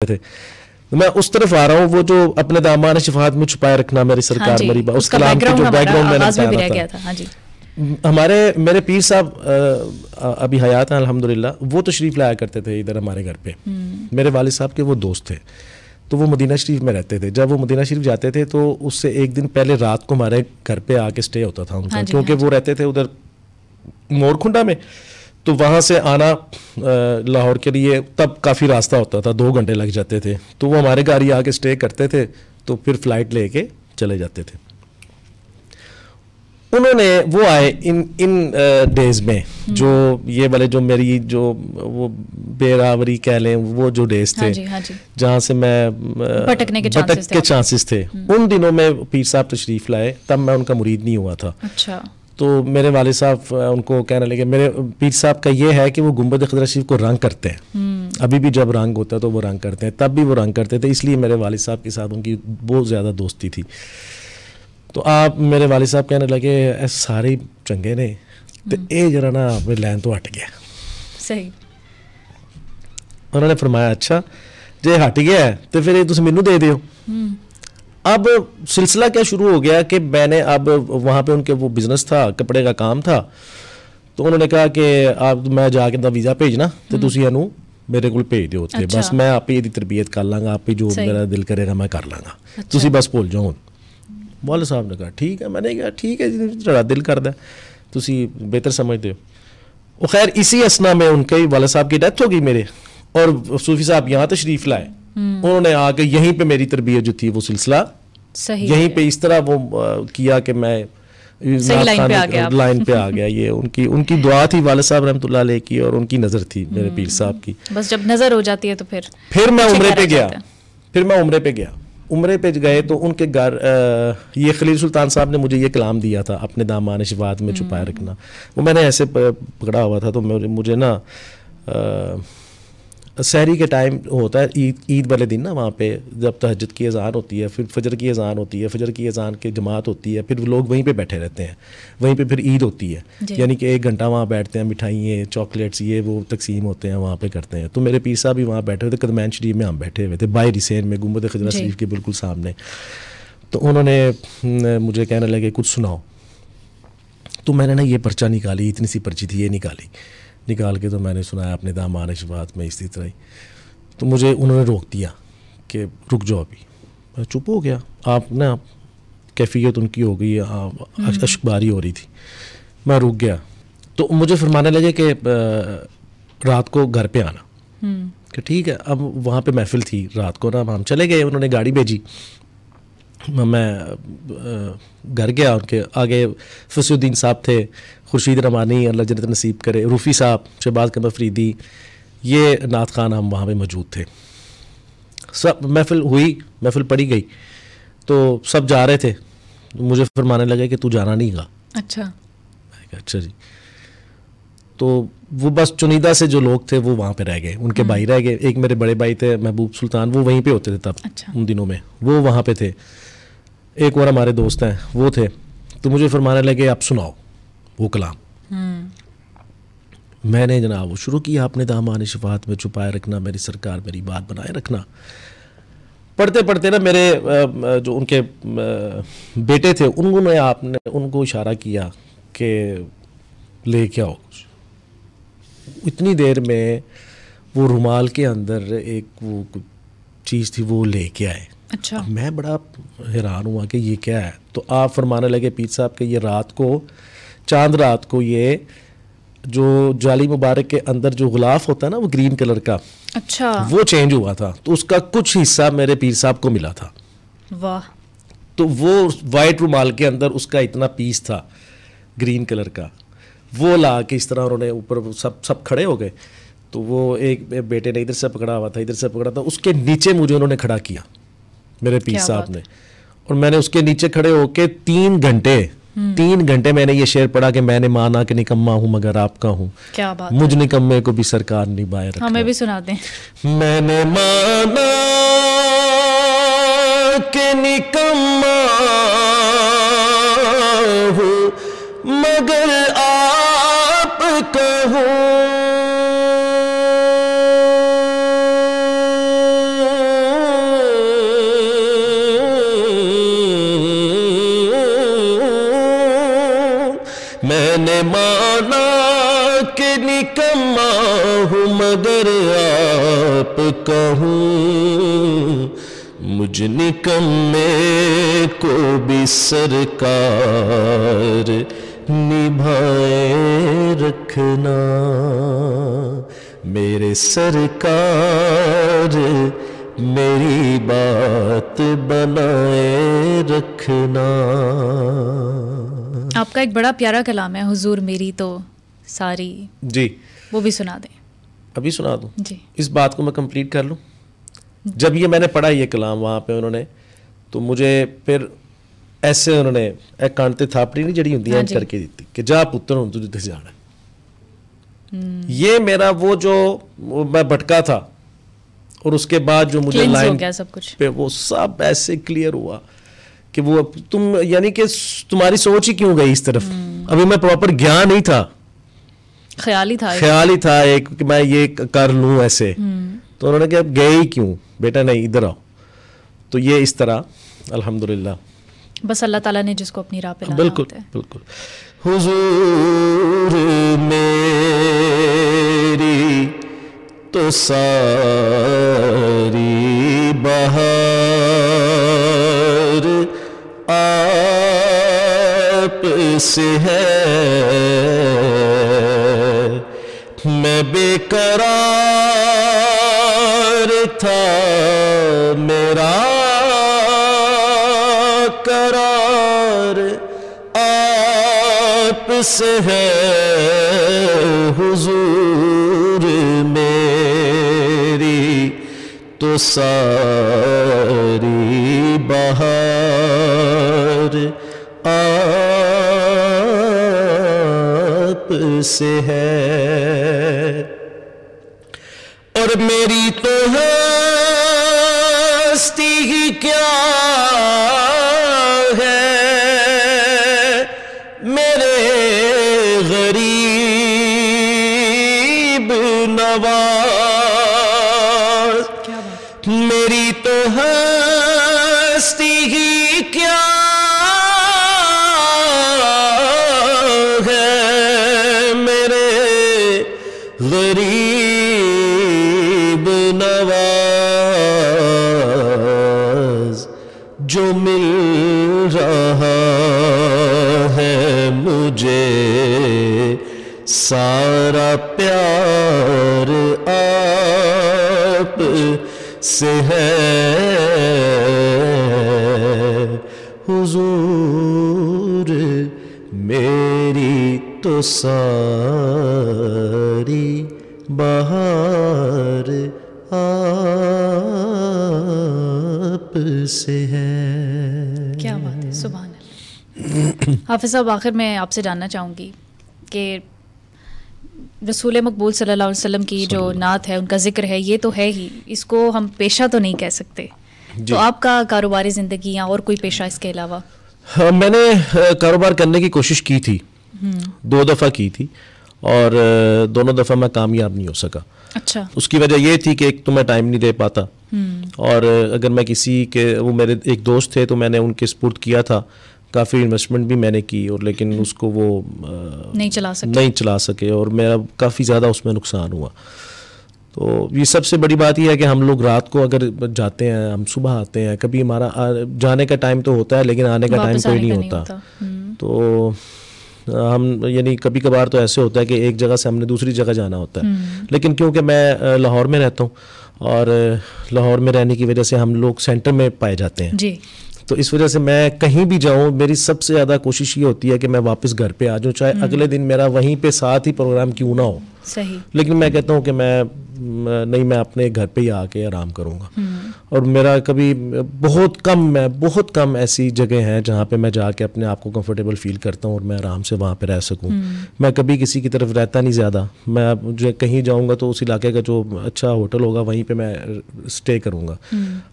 थे। मैं उस तरफ आ रहा हूँ, वो जो अपने दामान शिफात में छुपाए रखना मेरी सरकार मेरी बात, उस कलाम की जो बैकग्राउंड मैंने बताया था। हाँ जी। मेरे पीर साहब अभी हयात हैं अल्हम्दुलिल्लाह, वो तशरीफ़ लाया करते थे इधर हमारे घर पे। मेरे वालिद साहब के वो दोस्त थे, तो वो मदीना शरीफ में रहते थे। जब वो मदीना शरीफ जाते थे तो उससे एक दिन पहले रात को हमारे घर पे आके स्टे होता था उनका, क्योंकि वो रहते थे उधर मोरखुंडा में, तो वहाँ से आना लाहौर के लिए तब काफ़ी रास्ता होता था, 2 घंटे लग जाते थे। तो वो हमारे घर ही आके स्टे करते थे, तो फिर फ़्लाइट लेके चले जाते थे। उन्होंने वो आए इन डेज़ में, जो ये वाले जो मेरी जो वो बेरावरी कह लें, वो जो डेज़ थे जहाँ से मैं भटकने के चांसेस थे, उन दिनों में पीर साहब तशरीफ़ लाए, तब मैं उनका मुरीद नहीं हुआ था। अच्छा। तो मेरे वालिद साहब उनको कहने लगे, मेरे पीर साहब का ये है कि वो गुंबद खज़रा शरीफ को रंग करते हैं। अभी भी जब रंग होता है तो वो रंग करते हैं, तब भी वो रंग करते थे, इसलिए मेरे वालिद साहब के साथ उनकी बहुत ज़्यादा दोस्ती थी। तो आप मेरे वालिद साहब कहने लगे ऐसे सारे चंगे ने, तो ये जरा ना लैन तो हट गया। सही। उन्होंने फरमाया अच्छा जे हट गया है तो फिर तुम मैनू दे दियो। अब सिलसिला क्या शुरू हो गया कि मैंने अब वहाँ पे उनके वो बिज़नेस था, कपड़े का काम था, तो उन्होंने कहा कि आप मैं जाके दा वीज़ा भेजना तो तुसी इनू मेरे को भेज दो उत्थे। बस मैं आप ही तरबियत कर लाँगा, आप ही जो मेरा दिल करेगा मैं कर लाँगा, तुसी बस भूल जाओ। मौला साहब ने कहा ठीक है। मैंने कहा ठीक है जी, जरा दिल करदा तुसी बेहतर समझते हो। वो खैर इसी असना में उनके वाला साहब की डेथ हो गई मेरे, और सूफी साहब यहाँ तशरीफ़ लाए। उन्होंने आके यहीं पे मेरी तरबियत जो थी वो सिलसिला यहीं पे इस तरह वो किया कि मैं लाइन पे आ गया। ये उनकी दुआ थी वाले साहब रहमतुल्लाह अलैह की, और उनकी नज़र थी मेरे पीर साहब की। बस जब नज़र हो जाती है तो फिर मैं उम्रे पे गया। उम्रे पे गए तो उनके घर ये खलील सुल्तान साहब ने मुझे ये कलाम दिया था, अपने दामान शिफात में छुपाए रखना। वो मैंने ऐसे पकड़ा हुआ था, तो मुझे ना सहरी के टाइम होता है, ईद वाले दिन ना, वहाँ पे जब तहज्जुद की अज़ान होती है, फिर फजर की अज़ान होती है, फजर की अज़ान की जमात होती है, फिर लोग वहीं पे बैठे रहते हैं, वहीं पे फिर ईद होती है, यानी कि 1 घंटा वहाँ बैठते हैं, मिठाइयाँ चॉकलेट्स ये वो तकसीम होते हैं, वहाँ पे करते हैं। तो मेरे पीर साहब भी वहाँ बैठे हुए थे, कदमैन शरीफ में हम बैठे हुए थे, बाहर हिसैन में गुंबद खज़रा शरीफ के बिल्कुल सामने। तो उन्होंने मुझे कहने लगे कुछ सुनाओ। तो मैंने ना ये पर्चा निकाली, इतनी सी पर्ची थी, ये निकाल के तो मैंने सुनाया अपने दामान शिफात में इसी तरह ही। तो मुझे उन्होंने रोक दिया कि रुक जाओ अभी। मैं चुप हो गया। आप ना कैफियत उनकी हो गई, अशकबारी हो रही थी, मैं रुक गया। तो मुझे फरमाने लगे कि रात को घर पे आना, कि ठीक है। अब वहाँ पे महफिल थी रात को ना, हम चले गए, उन्होंने गाड़ी भेजी, मैं घर गया। उनके आगे फसीउद्दीन साहब थे, खुर्शीद रमानी अल्लाह जन्नत नसीब करे, रूफ़ी साहब, शहबाज कमर फरीदी, ये नात खान हम वहाँ पे मौजूद थे। सब महफिल पड़ी गई, तो सब जा रहे थे। मुझे फरमाने लगे कि तू जाना नहीं गा। अच्छा। मैं कहा अच्छा जी। तो वो बस चुनीदा से जो लोग थे वो वहाँ पे रह गए, उनके भाई रह गए। एक मेरे बड़े भाई थे महबूब सुल्तान, वो वहीं पे होते थे तब। अच्छा। उन दिनों में वो वहाँ पे थे। एक और हमारे दोस्त हैं वो थे। तो मुझे फरमाने लगे आप सुनाओ वो कलाम। मैंने जनाब वो शुरू किया, अपने दामान शिफात में छुपाए रखना मेरी सरकार मेरी बात बनाए रखना। पढ़ते पढ़ते ना मेरे जो उनके बेटे थे उन्होंने उनको इशारा किया कि ले क्या हो। इतनी देर में वो रुमाल के अंदर एक वो चीज़ थी, वो लेके आए। अच्छा। मैं बड़ा हैरान हुआ कि ये क्या है। तो आप फरमाने लगे पीर साहब के ये रात को, चांद रात को, ये जो जाली मुबारक के अंदर जो गुलाफ होता है ना, वो ग्रीन कलर का, अच्छा, वो चेंज हुआ था। तो उसका कुछ हिस्सा मेरे पीर साहब को मिला था। वाह। तो वो वाइट रुमाल के अंदर उसका इतना पीस था ग्रीन कलर का, वो ला के इस तरह उन्होंने ऊपर सब खड़े हो गए। तो वो एक बेटे ने इधर से पकड़ा हुआ था, इधर से पकड़ा था, उसके नीचे मुझे उन्होंने खड़ा किया मेरे पीर साहब ने, और मैंने उसके नीचे खड़े होके 3 घंटे मैंने ये शेर पढ़ा कि मैंने माना कि निकम्मा हूँ मगर आपका हूँ, क्या बात, मुझ निकम्मे को भी सरकार निभाए रखना। हमें भी सुना दें। मैंने माना कि निकम्मा हूँ मगर आपका हूँ, निकम्मा हूँ मगर आप कहूँ, मुझ निकम्मे को भी सरकार निभाए रखना, मेरे सरकार मेरी बात बनाए रखना। आपका एक बड़ा प्यारा कलाम है, हुजूर मेरी तो सारी, जी वो भी सुना दें। अभी सुना दूं? जी। इस बात को मैं कंप्लीट कर लूं। जब ये मैंने पढ़ा ये कलाम वहाँ पे उन्होंने, तो मुझे फिर ऐसे उन्होंने एक कांटे थापड़ी नहीं जड़ी होती है करके दी कि जा पुत्र हूं तू जिथे जाना। ये मेरा वो जो मैं भटका था और उसके बाद जो मुझे लाइन सब कुछ पे वो सब ऐसे क्लियर हुआ कि वो तुम यानी कि तुम्हारी सोच ही क्यों गई इस तरफ। अभी मैं प्रॉपर ज्ञान नहीं था, ख्याल ही था एक कि मैं ये कर लूं ऐसे। तो उन्होंने कहा गए ही क्यों बेटा, नहीं इधर आओ। तो ये इस तरह अल्हम्दुलिल्लाह, बस अल्लाह ताला ने जिसको अपनी राह पे लाना बिल्कुल होता है। बिल्कुल। हुजूर मेरी तो सारी बहार आप से है, मैं बेकरार था मेरा करार आप से है, हुजूर मेरी तो सारी बहार आप से है, और मेरी तो हस्ती ही क्या है मेरे गरीब नवाज, मेरी तो हस्ती ही क्या है मेरे गरीब नवाज, जो मिल रहा है मुझे सारा प्यार आप से है, हुजूर मेरी तो सारी बहार आप से है। क्या बात है, सुभान अल्लाह। हाफिज़ साहब, आखिर मैं आपसे जानना चाहूँगी कि रसूल मकबूल सल्लल्लाहु अलैहि वसल्लम की जो नात है, उनका जिक्र है, ये तो है ही, इसको हम पेशा तो नहीं कह सकते, तो आपका कारोबारी ज़िंदगी या और कोई पेशा इसके अलावा? हाँ, मैंने कारोबार करने की कोशिश की थी, 2 दफ़ा की थी और दोनों दफ़ा मैं कामयाब नहीं हो सका। अच्छा। उसकी वजह ये थी कि एक तो मैं टाइम नहीं दे पाता, और अगर मैं किसी के, वो मेरे एक दोस्त थे तो मैंने उनके स्पुर्द किया था, काफ़ी इन्वेस्टमेंट भी मैंने की, और लेकिन उसको वो नहीं चला सके और मेरा काफ़ी ज़्यादा उसमें नुकसान हुआ। तो ये सबसे बड़ी बात यह है कि हम लोग रात को अगर जाते हैं, हम सुबह आते हैं, कभी हमारा जाने का टाइम तो होता है लेकिन आने का टाइम कोई नहीं होता। तो हम यानी कभी कभार तो ऐसे होता है कि एक जगह से हमने दूसरी जगह जाना होता है, लेकिन क्योंकि मैं लाहौर में रहता हूँ और लाहौर में रहने की वजह से हम लोग सेंटर में पाए जाते हैं जी। तो इस वजह से मैं कहीं भी जाऊं, मेरी सबसे ज़्यादा कोशिश ये होती है कि मैं वापस घर पे आ जाऊं, चाहे अगले दिन मेरा वहीं पे साथ ही प्रोग्राम क्यों ना हो। सही। लेकिन मैं कहता हूं कि मैं अपने घर पे ही आके आराम करूंगा। और मेरा कभी बहुत कम ऐसी जगह हैं जहाँ पे मैं जाके अपने आप को कंफर्टेबल फील करता हूँ और मैं आराम से वहाँ पे रह सकूँ। मैं कभी किसी की तरफ रहता नहीं ज़्यादा, मैं जो कहीं जाऊँगा तो उस इलाके का जो अच्छा होटल होगा वहीं पे मैं स्टे करूँगा।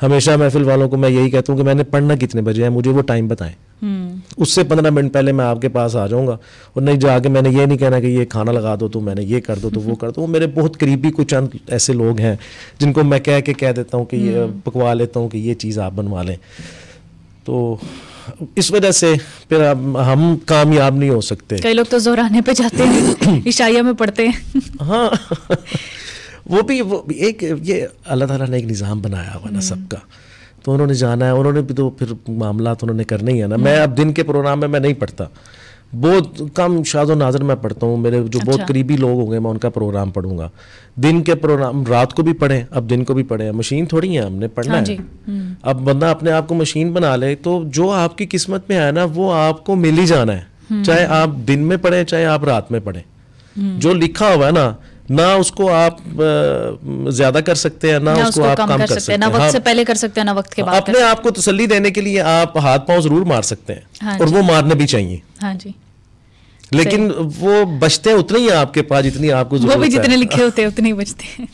हमेशा महफिल वालों को मैं यही कहता हूँ कि मैंने पढ़ना कितने बजे है, मुझे वो टाइम बताएं, उससे 15 मिनट पहले मैं आपके पास आ जाऊँगा। और नहीं जाके मैंने ये नहीं कहना कि ये खाना लगा दो तो मैंने ये कर दो तो वो कर दो। वो मेरे बहुत करीबी कुछ चंद ऐसे लोग हैं जिनको मैं कह देता हूँ कि ये पकवा लेता हूँ कि ये चीज़ आप बनवा लें। तो इस वजह से फिर हम कामयाब नहीं हो सकते। कई लोग तो ज़ोहराने पे जाते हैं, इशाइया में पढ़ते हैं। हाँ वो भी एक ये अल्लाह ताला ने एक निज़ाम बनाया हुआ ना सबका, तो उन्होंने जाना है, उन्होंने भी तो फिर मामला तो उन्होंने करना ही है ना। मैं अब दिन के प्रोग्राम में मैं नहीं पढ़ता, बहुत कम शाद और नाज़र मैं पढ़ता हूँ। मेरे जो बहुत करीबी लोग होंगे मैं उनका प्रोग्राम पढ़ूंगा। दिन के प्रोग्राम रात को भी पढ़ें, अब दिन को भी पढ़ें, मशीन थोड़ी है, हमने पढ़ना है। अब बंदा अपने आप को मशीन बना ले तो जो आपकी किस्मत में है ना वो आपको मिल ही जाना है, चाहे आप दिन में पढ़ें चाहे आप रात में पढ़ें। जो लिखा हुआ है ना उसको आप ज्यादा कर सकते हैं ना उसको आप कम कर सकते हैं, ना वक्त से पहले कर सकते हैं ना वक्त के बाद। अपने आप को तसल्ली देने के लिए आप हाथ पांव जरूर मार सकते हैं और वो मारने भी चाहिए। हाँ जी, लेकिन वो बचते हैं उतने ही आपके पास जितनी आपको जरूरत है। वो भी जितने लिखे होते हैं उतने ही बचते हैं।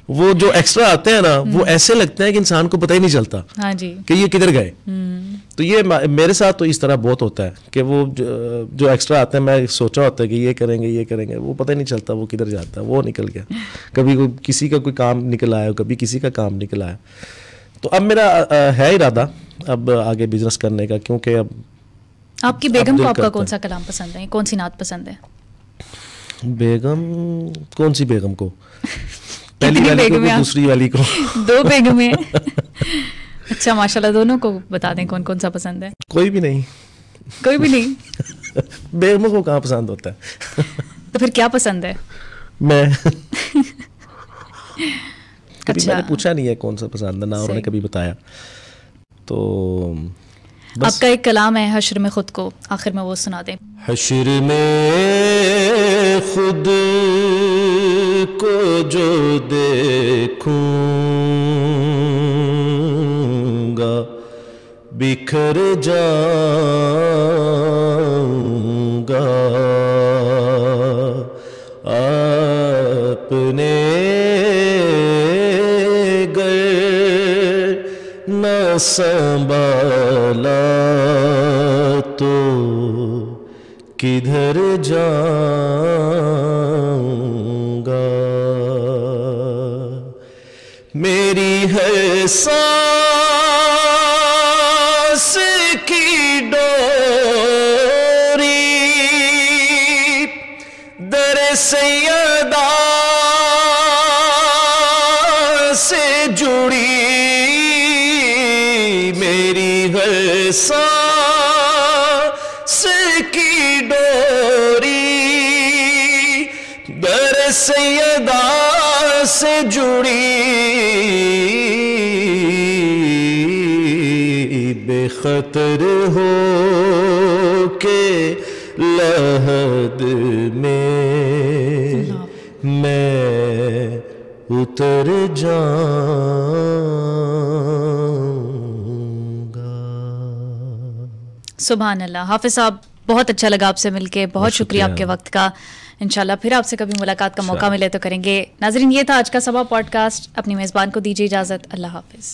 वो जो एक्स्ट्रा आते हैं ना वो ऐसे लगते हैं कि इंसान को पता ही नहीं चलता हाँ जी कि ये किधर गए। तो ये मेरे साथ तो इस तरह बहुत होता है कि वो जो एक्स्ट्रा आते हैं, मैं सोचा होता है कि ये करेंगे, वो पता ही नहीं चलता वो किधर जाता है, वो निकल गया। कभी किसी का कोई काम निकल आया, कभी किसी का काम निकल आया। तो अब मेरा है इरादा अब आगे बिजनेस करने का, क्योंकि अब आपकी बेगम को आपका कौन सा कलाम पसंद है, कौन सी नात पसंद है? बेगम कौन सी बेगम को? पहली वाली को, दूसरी वाली को? 2 बेगम है। अच्छा माशाल्लाह, दोनों को बता दें कौन कौन सा पसंद है? कोई भी नहीं। कोई भी नहीं? बेगमों को कहाँ पसंद होता है? तो फिर क्या पसंद है? मैं कभी मैंने पूछा नहीं है कौन सा पसंद है, ना उन्होंने कभी बताया। तो आपका एक कलाम है हश्र में खुद को, आखिर में वो सुना दें। हश्र में खुद को जो देखूंगा बिखर जाऊंगा, अपने गर न संभाला तो किधर जाऊंगा। मेरी हर सांस की डोरी दर सैयदा से जुड़ी, मेरी हर सांस की डोरी दर सैयदा से जुड़ी, बेखतर हो के लहद में मैं उतर जाऊंगा। सुभान अल्लाह। हाफिज साहब, बहुत अच्छा लगा आपसे मिलके, बहुत शुक्रिया आपके वक्त का। इंशाल्लाह फिर आपसे कभी मुलाकात का मौका मिले तो करेंगे। नाजरीन, ये था आज का सबा पॉडकास्ट। अपनी मेज़बान को दीजिए इजाज़त। अल्लाह हाफिज़।